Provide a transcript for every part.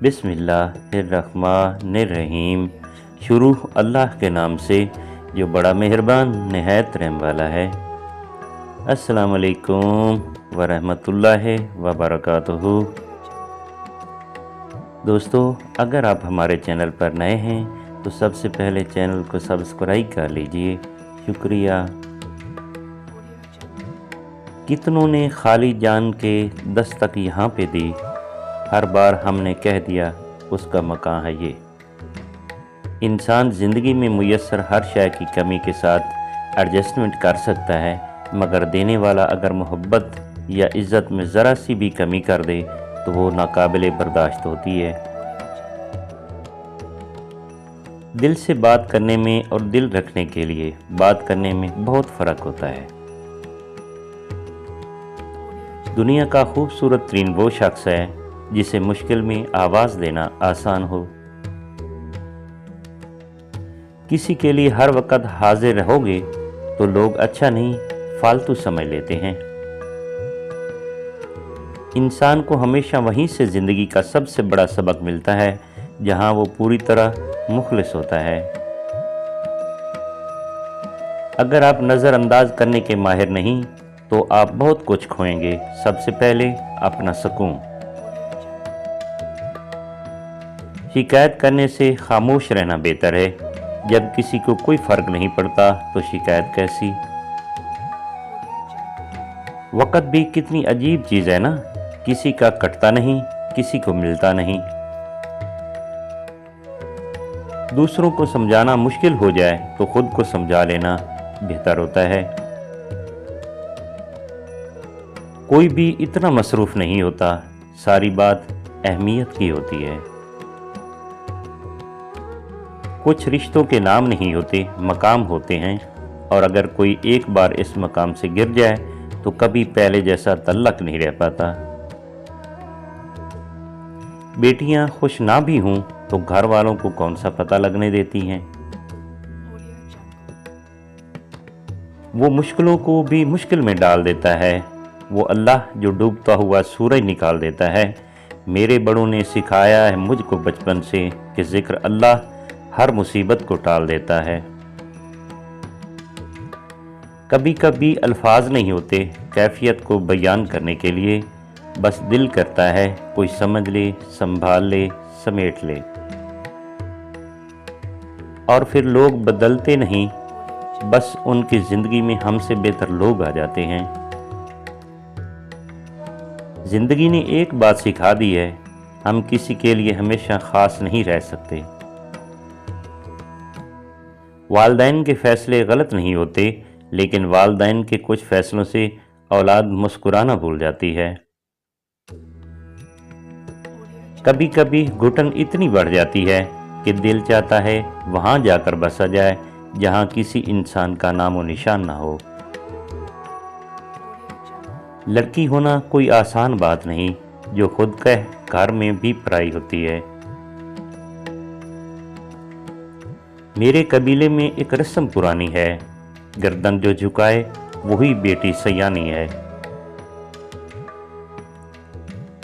बिस्मिल्लाहिर्रहमानिर्रहीम। शुरू अल्लाह के नाम से जो बड़ा मेहरबान नहायत रहम वाला है। अस्सलाम वालेकुम वरहमतुल्लाहि वबरकातुहू। दोस्तों, अगर आप हमारे चैनल पर नए हैं तो सबसे पहले चैनल को सब्सक्राइब कर लीजिए, शुक्रिया। कितनों ने खाली जान के दस्तक यहाँ पे दी, हर बार हमने कह दिया उसका मकान है ये। इंसान ज़िंदगी में मुयस्सर हर शय की कमी के साथ एडजस्टमेंट कर सकता है, मगर देने वाला अगर मोहब्बत या इज़्ज़त में ज़रा सी भी कमी कर दे तो वो नाकाबिले बर्दाश्त होती है। दिल से बात करने में और दिल रखने के लिए बात करने में बहुत फ़र्क होता है। दुनिया का खूबसूरत तरीन वो शख्स है जिसे मुश्किल में आवाज़ देना आसान हो। किसी के लिए हर वक्त हाजिर रहोगे तो लोग अच्छा नहीं फालतू समझ लेते हैं। इंसान को हमेशा वहीं से ज़िंदगी का सबसे बड़ा सबक मिलता है जहां वो पूरी तरह मुखलिस होता है। अगर आप नज़रअंदाज करने के माहिर नहीं तो आप बहुत कुछ खोएंगे। सबसे पहले अपना सुकून। शिकायत करने से खामोश रहना बेहतर है। जब किसी को कोई फ़र्क नहीं पड़ता तो शिकायत कैसी। वक़्त भी कितनी अजीब चीज़ है ना, किसी का कटता नहीं, किसी को मिलता नहीं। दूसरों को समझाना मुश्किल हो जाए तो खुद को समझा लेना बेहतर होता है। कोई भी इतना मसरूफ़ नहीं होता, सारी बात अहमियत की होती है। कुछ रिश्तों के नाम नहीं होते, मकाम होते हैं, और अगर कोई एक बार इस मकाम से गिर जाए तो कभी पहले जैसा तल्लक नहीं रह पाता। बेटियां खुश ना भी हों तो घर वालों को कौन सा पता लगने देती हैं। वो मुश्किलों को भी मुश्किल में डाल देता है। वो अल्लाह जो डूबता हुआ सूरज निकाल देता है। मेरे बड़ों ने सिखाया है मुझको बचपन से कि जिक्र अल्लाह हर मुसीबत को टाल देता है। कभी कभी अल्फाज नहीं होते कैफियत को बयान करने के लिए, बस दिल करता है कोई समझ ले, संभाल ले, समेट ले। और फिर लोग बदलते नहीं, बस उनकी ज़िंदगी में हमसे बेहतर लोग आ जाते हैं। ज़िंदगी ने एक बात सिखा दी है, हम किसी के लिए हमेशा ख़ास नहीं रह सकते। वालिदैन के फ़ैसले गलत नहीं होते, लेकिन वालिदैन के कुछ फ़ैसलों से औलाद मुस्कुराना भूल जाती है। कभी कभी घुटन इतनी बढ़ जाती है कि दिल चाहता है वहाँ जाकर बसा जाए जहाँ किसी इंसान का नामो निशान ना हो। लड़की होना कोई आसान बात नहीं, जो खुद के घर में भी पराई होती है। मेरे कबीले में एक रस्म पुरानी है, गर्दन जो झुकाए वही बेटी सयानी है।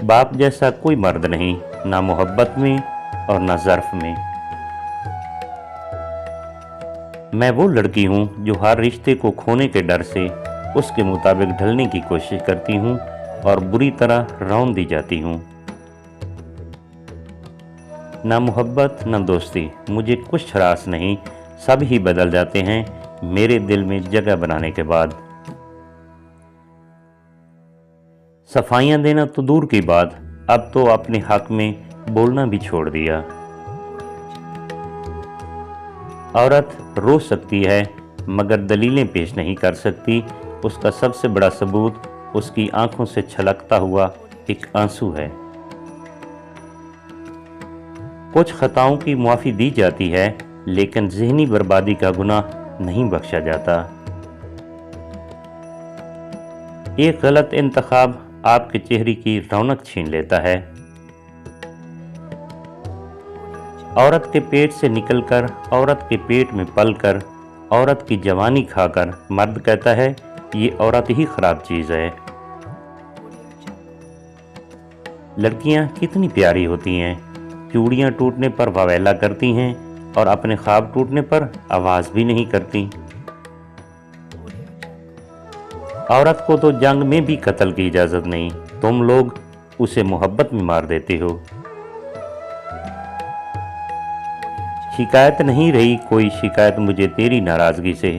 बाप जैसा कोई मर्द नहीं, ना मोहब्बत में और ना ज़र्फ में। मैं वो लड़की हूँ जो हर रिश्ते को खोने के डर से उसके मुताबिक ढलने की कोशिश करती हूँ और बुरी तरह रौंद दी जाती हूँ। ना मोहब्बत ना दोस्ती, मुझे कुछ हरास नहीं, सब ही बदल जाते हैं मेरे दिल में जगह बनाने के बाद। सफाइयाँ देना तो दूर की बात, अब तो अपने हक में बोलना भी छोड़ दिया। औरत रो सकती है मगर दलीलें पेश नहीं कर सकती। उसका सबसे बड़ा सबूत उसकी आंखों से छलकता हुआ एक आंसू है। कुछ खताओं की मुआफ़ी दी जाती है, लेकिन ज़हनी बर्बादी का गुनाह नहीं बख्शा जाता। एक गलत इंतखाब आपके चेहरे की रौनक छीन लेता है। औरत के पेट से निकलकर, औरत के पेट में पलकर, औरत की जवानी खाकर मर्द कहता है ये औरत ही खराब चीज़ है। लड़कियां कितनी प्यारी होती हैं, चूड़ियाँ टूटने पर वावैला करती हैं और अपने ख्वाब टूटने पर आवाज़ भी नहीं करती। औरत को तो जंग में भी कत्ल की इजाज़त नहीं, तुम लोग उसे मोहब्बत में मार देते हो। शिकायत नहीं रही कोई शिकायत मुझे तेरी नाराज़गी से,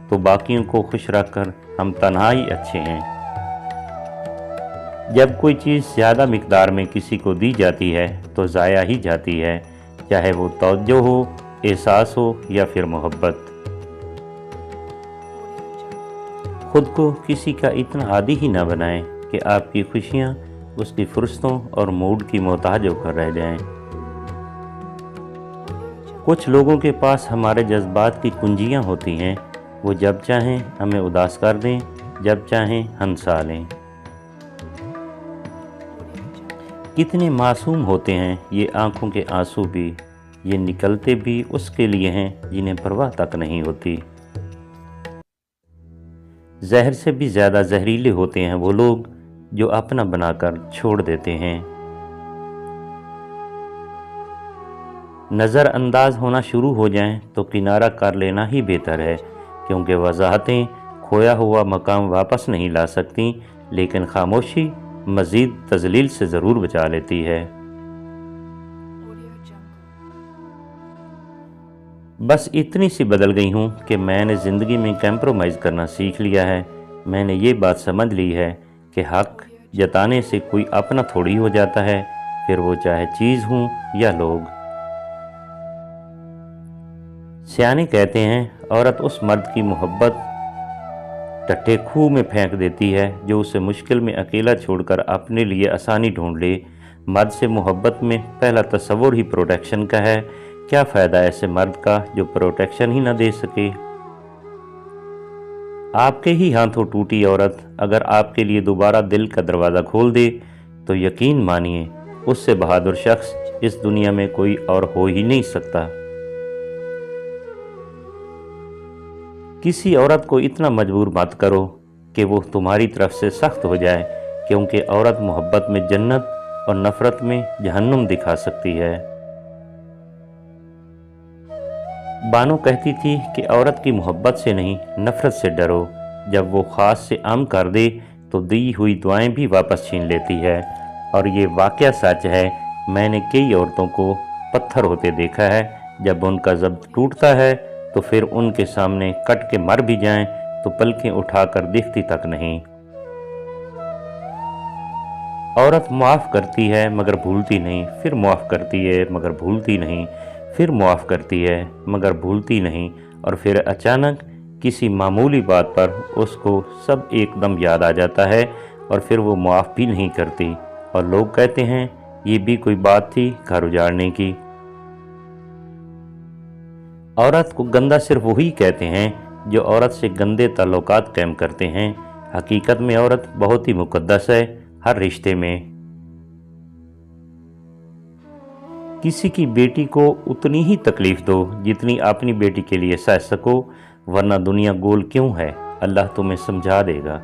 तो बाकियों को खुश रखकर हम तन्हा ही अच्छे हैं। जब कोई चीज़ ज़्यादा मिकदार में किसी को दी जाती है तो ज़ाया ही जाती है, चाहे वो तवज्जो हो, एहसास हो या फिर मोहब्बत। खुद को किसी का इतना आदी ही ना बनाएं कि आपकी खुशियाँ उसकी फुर्सतों और मूड की मोहताज होकर रह जाएं। कुछ लोगों के पास हमारे जज्बात की कुंजियाँ होती हैं, वो जब चाहें हमें उदास कर दें, जब चाहें हंसा लें। कितने मासूम होते हैं ये आंखों के आंसू भी, ये निकलते भी उसके लिए हैं जिन्हें परवाह तक नहीं होती। जहर से भी ज़्यादा जहरीले होते हैं वो लोग जो अपना बनाकर छोड़ देते हैं। नज़रअंदाज होना शुरू हो जाएं तो किनारा कर लेना ही बेहतर है, क्योंकि वजाहतें खोया हुआ मकाम वापस नहीं ला सकती, लेकिन खामोशी मज़ीद तजलील से ज़रूर बचा लेती है। बस इतनी सी बदल गई हूँ कि मैंने ज़िंदगी में कंप्रोमाइज़ करना सीख लिया है। मैंने ये बात समझ ली है कि हक़ जताने से कोई अपना थोड़ी हो जाता है, फिर वो चाहे चीज़ हो या लोग। सियाने कहते हैं औरत उस मर्द की मोहब्बत टट्टे खूह में फेंक देती है जो उसे मुश्किल में अकेला छोड़कर अपने लिए आसानी ढूंढ ले। मर्द से मोहब्बत में पहला तस्वुर ही प्रोटेक्शन का है। क्या फ़ायदा ऐसे मर्द का जो प्रोटेक्शन ही ना दे सके। आपके ही हाथों टूटी औरत अगर आपके लिए दोबारा दिल का दरवाज़ा खोल दे तो यकीन मानिए उससे बहादुर शख्स इस दुनिया में कोई और हो ही नहीं सकता। किसी औरत को इतना मजबूर मत करो कि वो तुम्हारी तरफ से सख्त हो जाए, क्योंकि औरत मोहब्बत में जन्नत और नफ़रत में जहन्नुम दिखा सकती है। बानो कहती थी कि औरत की मोहब्बत से नहीं नफ़रत से डरो। जब वो ख़ास से आम कर दे तो दी हुई दुआएं भी वापस छीन लेती है। और ये वाक़या सच है, मैंने कई औरतों को पत्थर होते देखा है। जब उनका ज़ब्त टूटता है तो फिर उनके सामने कट के मर भी जाएं तो पलकें उठाकर दिखती तक नहीं। औरत माफ़ करती है मगर भूलती नहीं, फिर माफ़ करती है मगर भूलती नहीं, फिर माफ़ करती है मगर भूलती नहीं, और फिर अचानक किसी मामूली बात पर उसको सब एकदम याद आ जाता है और फिर वो माफ़ भी नहीं करती। और लोग कहते हैं ये भी कोई बात थी घर उजाड़ने की। औरत को गंदा सिर्फ वही कहते हैं जो औरत से गंदे ताल्लुकात कायम करते हैं। हकीकत में औरत बहुत ही मुकद्दस है हर रिश्ते में। किसी की बेटी को उतनी ही तकलीफ दो जितनी अपनी बेटी के लिए सह सको, वरना दुनिया गोल क्यों है, अल्लाह तुम्हें समझा देगा।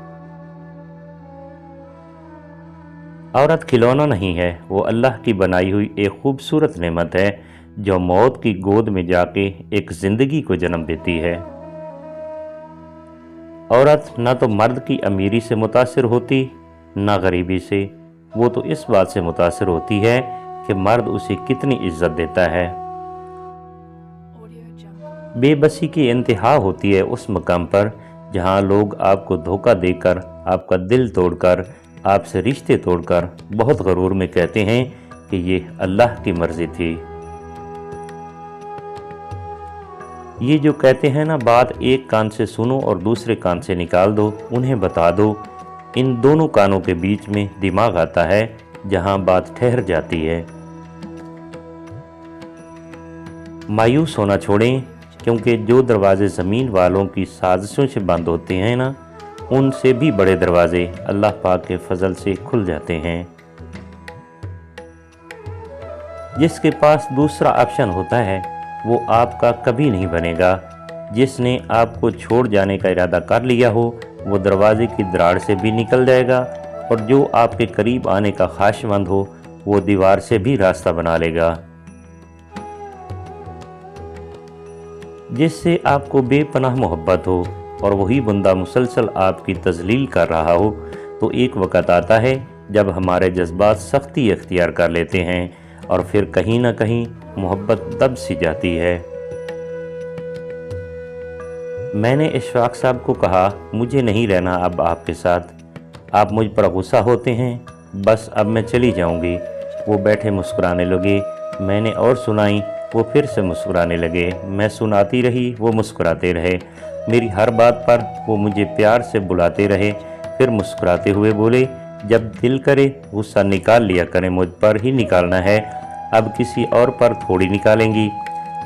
औरत खिलौना नहीं है, वो अल्लाह की बनाई हुई एक खूबसूरत नेमत है जो मौत की गोद में जाके एक जिंदगी को जन्म देती है। औरत ना तो मर्द की अमीरी से मुतासिर होती ना गरीबी से, वो तो इस बात से मुतासिर होती है कि मर्द उसे कितनी इज्जत देता है। बेबसी की इंतहा होती है उस मकाम पर जहां लोग आपको धोखा देकर, आपका दिल तोड़कर, आपसे रिश्ते तोड़कर बहुत गरूर में कहते हैं कि ये अल्लाह की मर्जी थी। ये जो कहते हैं ना, बात एक कान से सुनो और दूसरे कान से निकाल दो, उन्हें बता दो। इन दोनों कानों के बीच में दिमाग आता है जहां बात ठहर जाती है। मायूस होना छोड़ें, क्योंकि जो दरवाजे ज़मीन वालों की साजिशों से बंद होते हैं ना, उनसे भी बड़े दरवाजे अल्लाह पाक के फजल से खुल जाते हैं। जिसके पास दूसरा ऑप्शन होता है वो आपका कभी नहीं बनेगा। जिसने आपको छोड़ जाने का इरादा कर लिया हो वो दरवाजे की दराड़ से भी निकल जाएगा, और जो आपके करीब आने का ख्वाहिशमंद हो वो दीवार से भी रास्ता बना लेगा। جس سے آپ کو بے پناہ محبت ہو اور وہی بندہ مسلسل آپ کی تذلیل کر رہا ہو، تو ایک وقت آتا ہے جب ہمارے جذبات سختی اختیار کر لیتے ہیں اور پھر کہیں نہ کہیں محبت دب سی جاتی ہے۔ میں نے اشفاق صاحب کو کہا، مجھے نہیں رہنا اب آپ کے ساتھ، آپ مجھ پر غصہ ہوتے ہیں، بس اب میں چلی جاؤں گی۔ وہ بیٹھے مسکرانے لگے، میں نے اور سنائی، وہ پھر سے مسکرانے لگے، میں سناتی رہی، وہ مسکراتے رہے، میری ہر بات پر وہ مجھے پیار سے بلاتے رہے، پھر مسکراتے ہوئے بولے، جب دل کرے غصہ نکال لیا کریں، مجھ پر ہی نکالنا ہے، اب کسی اور پر تھوڑی نکالیں گی۔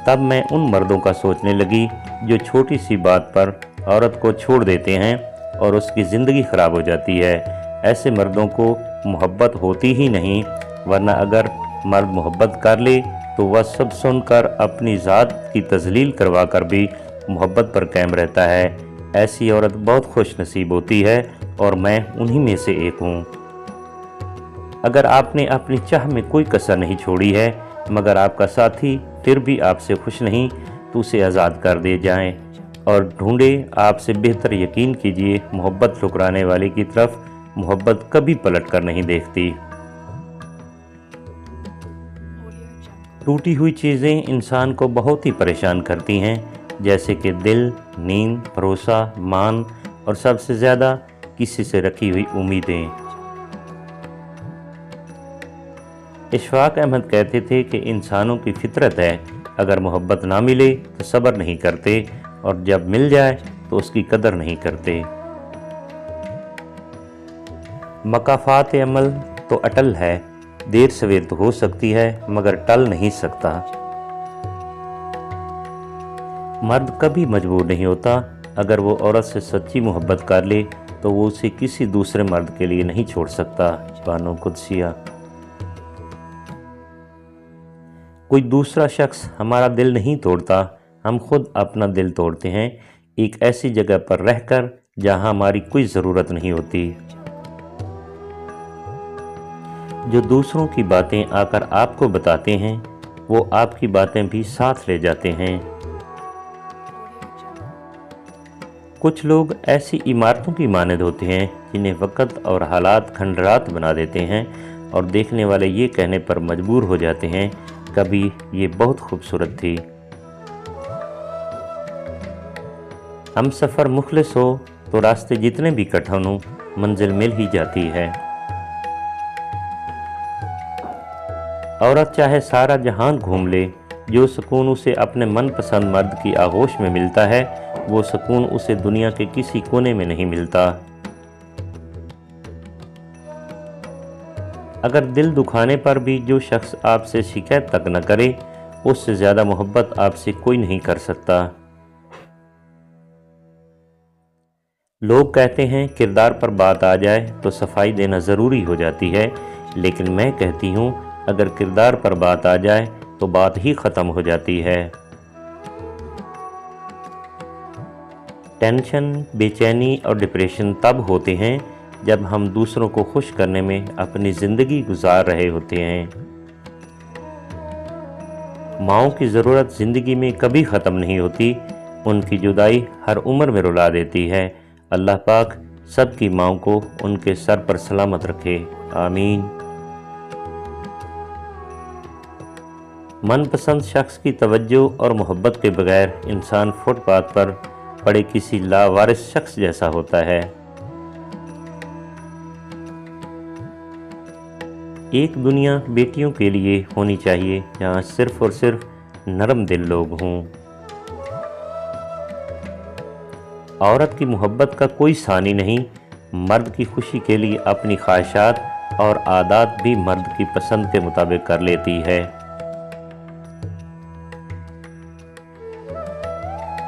تب میں ان مردوں کا سوچنے لگی جو چھوٹی سی بات پر عورت کو چھوڑ دیتے ہیں اور اس کی زندگی خراب ہو جاتی ہے۔ ایسے مردوں کو محبت ہوتی ہی نہیں، ورنہ اگر مرد محبت کر لے تو وہ سب سن کر اپنی ذات کی تذلیل کروا کر بھی محبت پر قائم رہتا ہے۔ ایسی عورت بہت خوش نصیب ہوتی ہے اور میں انہی میں سے ایک ہوں۔ اگر آپ نے اپنی چاہ میں کوئی کسر نہیں چھوڑی ہے مگر آپ کا ساتھی پھر بھی آپ سے خوش نہیں، تو اسے آزاد کر دے جائیں اور ڈھونڈے آپ سے بہتر۔ یقین کیجئے محبت ٹھکرانے والے کی طرف محبت کبھی پلٹ کر نہیں دیکھتی۔ ٹوٹی ہوئی چیزیں انسان کو بہت ہی پریشان کرتی ہیں، جیسے کہ دل، نیند، بھروسہ، مان اور سب سے زیادہ کسی سے رکھی ہوئی امیدیں۔ اشفاق احمد کہتے تھے کہ انسانوں کی فطرت ہے، اگر محبت نہ ملے تو صبر نہیں کرتے اور جب مل جائے تو اس کی قدر نہیں کرتے۔ مکافات عمل تو اٹل ہے، دیر سویر تو ہو سکتی ہے مگر ٹل نہیں سکتا۔ مرد کبھی مجبور نہیں ہوتا، اگر وہ عورت سے سچی محبت کر لے تو وہ اسے کسی دوسرے مرد کے لیے نہیں چھوڑ سکتا۔ بانو قدسیہ۔ کوئی دوسرا شخص ہمارا دل نہیں توڑتا، ہم خود اپنا دل توڑتے ہیں، ایک ایسی جگہ پر رہ کر جہاں ہماری کوئی ضرورت نہیں ہوتی۔ جو دوسروں کی باتیں آ کر آپ کو بتاتے ہیں وہ آپ کی باتیں بھی ساتھ لے جاتے ہیں۔ کچھ لوگ ایسی عمارتوں کی مانند ہوتے ہیں جنہیں وقت اور حالات کھنڈرات بنا دیتے ہیں اور دیکھنے والے یہ کہنے پر مجبور ہو جاتے ہیں کبھی یہ بہت خوبصورت تھی۔ ہم سفر مخلص ہو تو راستے جتنے بھی کٹھن ہوں منزل مل ہی جاتی ہے۔ عورت چاہے سارا جہان گھوم لے، جو سکون اسے اپنے من پسند مرد کی آغوش میں ملتا ہے وہ سکون اسے دنیا کے کسی کونے میں نہیں ملتا۔ اگر دل دکھانے پر بھی جو شخص آپ سے شکایت تک نہ کرے، اس سے زیادہ محبت آپ سے کوئی نہیں کر سکتا۔ لوگ کہتے ہیں کردار پر بات آ جائے تو صفائی دینا ضروری ہو جاتی ہے، لیکن میں کہتی ہوں اگر کردار پر بات آ جائے تو بات ہی ختم ہو جاتی ہے۔ ٹینشن، بے چینی اور ڈپریشن تب ہوتے ہیں جب ہم دوسروں کو خوش کرنے میں اپنی زندگی گزار رہے ہوتے ہیں۔ ماؤں کی ضرورت زندگی میں کبھی ختم نہیں ہوتی، ان کی جدائی ہر عمر میں رلا دیتی ہے۔ اللہ پاک سب کی ماؤں کو ان کے سر پر سلامت رکھے، آمین۔ من پسند شخص کی توجہ اور محبت کے بغیر انسان فٹ پاتھ پر پڑے کسی لاوارث شخص جیسا ہوتا ہے۔ ایک دنیا بیٹیوں کے لیے ہونی چاہیے جہاں صرف اور صرف نرم دل لوگ ہوں۔ عورت کی محبت کا کوئی ثانی نہیں، مرد کی خوشی کے لیے اپنی خواہشات اور عادات بھی مرد کی پسند کے مطابق کر لیتی ہے۔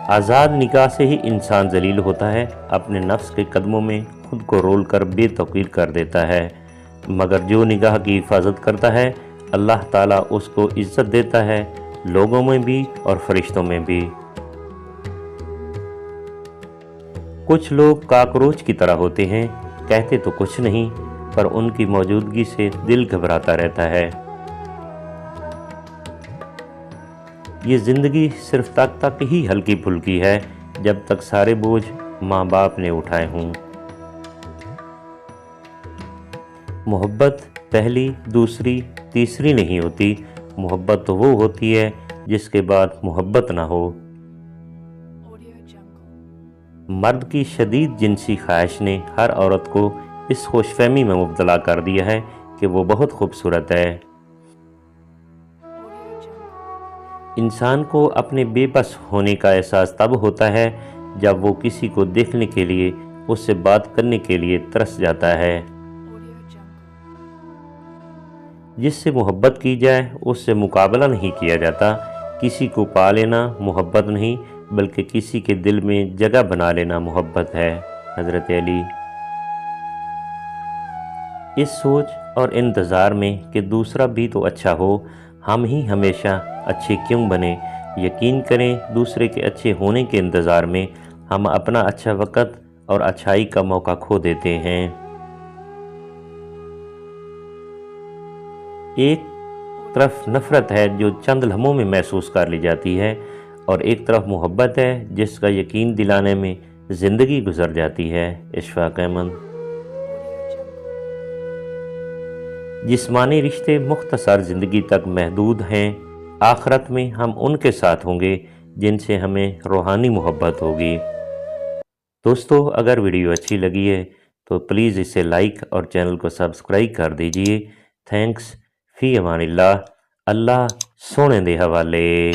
آزاد نکاح سے ہی انسان ذلیل ہوتا ہے، اپنے نفس کے قدموں میں خود کو رول کر بے توقیر کر دیتا ہے، مگر جو نگاہ کی حفاظت کرتا ہے اللہ تعالیٰ اس کو عزت دیتا ہے، لوگوں میں بھی اور فرشتوں میں بھی۔ کچھ لوگ کاکروچ کی طرح ہوتے ہیں، کہتے تو کچھ نہیں پر ان کی موجودگی سے دل گھبراتا رہتا ہے۔ یہ زندگی صرف تک ہی ہلکی پھلکی ہے جب تک سارے بوجھ ماں باپ نے اٹھائے ہوں۔ محبت پہلی، دوسری، تیسری نہیں ہوتی، محبت تو وہ ہوتی ہے جس کے بعد محبت نہ ہو۔ مرد کی شدید جنسی خواہش نے ہر عورت کو اس خوش فہمی میں مبتلا کر دیا ہے کہ وہ بہت خوبصورت ہے۔ انسان کو اپنے بے بس ہونے کا احساس تب ہوتا ہے جب وہ کسی کو دیکھنے کے لیے، اس سے بات کرنے کے لیے ترس جاتا ہے۔ جس سے محبت کی جائے اس سے مقابلہ نہیں کیا جاتا۔ کسی کو پا لینا محبت نہیں بلکہ کسی کے دل میں جگہ بنا لینا محبت ہے۔ حضرت علی۔ اس سوچ اور انتظار میں کہ دوسرا بھی تو اچھا ہو، ہم ہی ہمیشہ اچھے کیوں بنیں؟ یقین کریں دوسرے کے اچھے ہونے کے انتظار میں ہم اپنا اچھا وقت اور اچھائی کا موقع کھو دیتے ہیں۔ ایک طرف نفرت ہے جو چند لمحوں میں محسوس کر لی جاتی ہے، اور ایک طرف محبت ہے جس کا یقین دلانے میں زندگی گزر جاتی ہے۔ اشفاق احمد۔ جسمانی رشتے مختصر زندگی تک محدود ہیں، آخرت میں ہم ان کے ساتھ ہوں گے جن سے ہمیں روحانی محبت ہوگی۔ دوستو، اگر ویڈیو اچھی لگی ہے تو پلیز اسے لائک اور چینل کو سبسکرائب کر دیجئے۔ تھینکس، فی امان اللہ، اللہ سونے دے حوالے۔